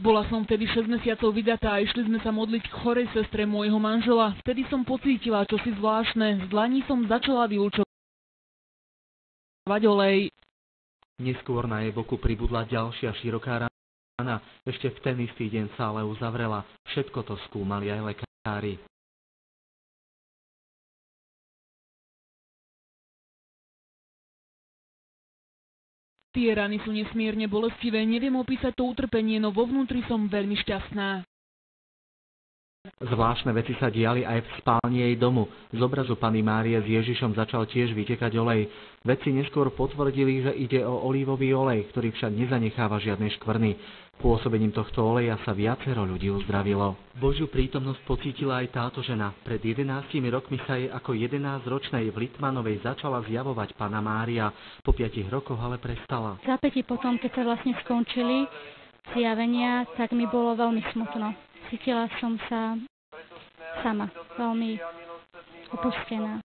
Bola som vtedy 6 mesiacov vydatá a išli sme sa modliť k chorej sestre môjho manžela. Vtedy som pocítila čosi zvláštne. Z dlaní som začala vylučovať olej. Neskôr na jej boku pribudla ďalšia široká rana. Ešte v ten istý deň sa ale uzavrela. Všetko to skúmali aj lekári. Tie rany sú nesmierne bolestivé, neviem opísať to utrpenie, no vo vnútri som veľmi šťastná. Zvláštne veci sa diali aj v spálni jej domu. Z obrazu Panny Márie s Ježišom začal tiež vytekať olej. Vedci neskôr potvrdili, že ide o olívový olej, ktorý však nezanecháva žiadne škvrny. Pôsobením tohto oleja sa viacero ľudí uzdravilo. Božiu prítomnosť pocítila aj táto žena. Pred 11 rokmi sa jej ako 11-ročnej v Litmanovej začala zjavovať Panna Mária. Po 5 rokoch ale prestala. V zápätí potom, keď sa vlastne skončili zjavenia, tak mi bolo veľmi smutno. Cítila som sa sama, veľmi opustená.